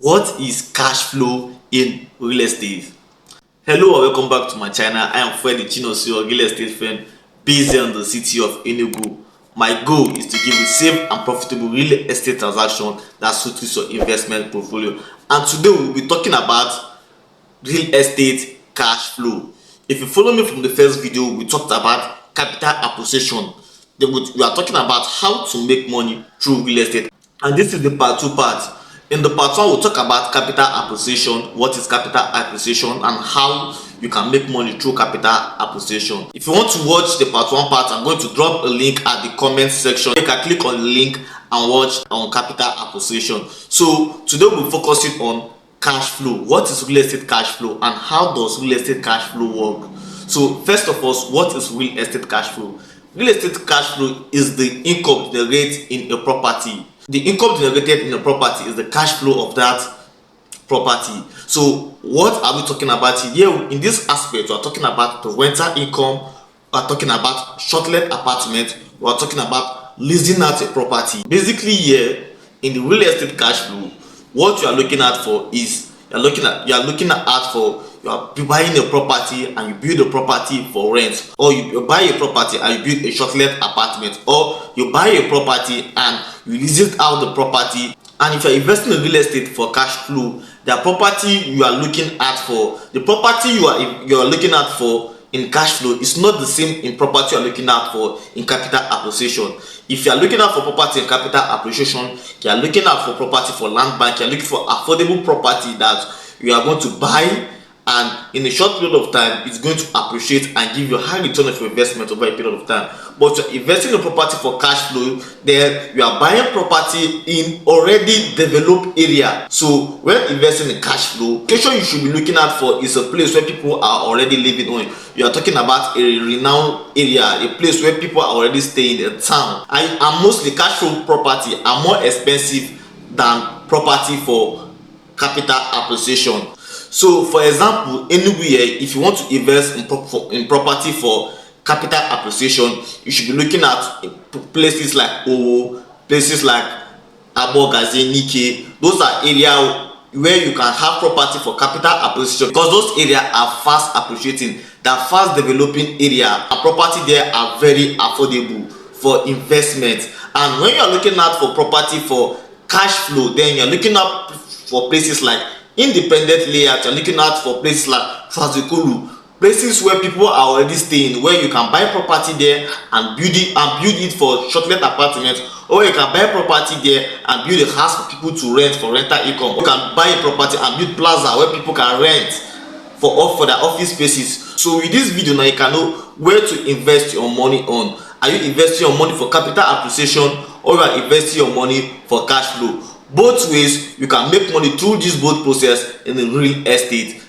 What is cash flow in real estate? Hello and welcome back to my channel. I am Fred Chinosi, your real estate friend based in the city of Enugu. My goal is to give you safe and profitable real estate transaction that suits your investment portfolio. And today we will be talking about real estate cash flow. If you follow me from the first video, we talked about capital appreciation. We are talking about how to make money through real estate. And this is the part 2 part. In the part 1, we'll talk about capital appreciation, what is capital appreciation, and how you can make money through capital appreciation. If you want to watch the part 1 part, I'm going to drop a link at the comment section. You can click on the link and watch on capital appreciation. So today we'll focus it on cash flow. What is real estate cash flow and how does real estate cash flow work? So first of all, what is real estate cash flow? Real estate cash flow is the income generated in a property. The income generated in a property is the cash flow of that property. So what are we talking about here? In this aspect, we are talking about the rental income, we are talking about shortlet apartment, we are talking about leasing out a property. Basically here, in the real estate cash flow, what you are looking at for is you are buying a property and you build a property for rent, or you buy a property and you build a shortlet apartment, or you buy a property and you lease it out the property. And if you are investing in real estate for cash flow, the property you are looking at for in cash flow is not the same in property you are looking at for in capital appreciation. If you are looking out for property in capital appreciation, you are looking out for property for land bank, you are looking for affordable property that you are going to buy, and in a short period of time it's going to appreciate and give you a high return of your investment over a period of time. But you're investing in property for cash flow, then you are buying property in already developed area. So when investing in cash flow, location you should be looking at for is a place where people are already living on. You are talking about a renowned area, a place where people are already staying in a town. And mostly cash flow property are more expensive than property for capital appreciation. So for example, Enugu here, if you want to invest in property for capital appreciation, you should be looking at places like Owerri, places like Abakaliki. Those are areas where you can have property for capital appreciation, because those areas are fast appreciating, they are fast developing area, and property there are very affordable for investment. And when you are looking at for property for cash flow, then you are looking at for places like independent layout, you're looking out for places like Fazikulu, places where people are already staying, where you can buy property there and build it for shortlet apartments, or you can buy property there and build a house for people to rent for rental income. You can buy a property and build plaza where people can rent for their office spaces. So with this video now, you can know where to invest your money on. Are you investing your money for capital appreciation, or you are investing your money for cash flow? Both ways you can make money through this both process in the real estate.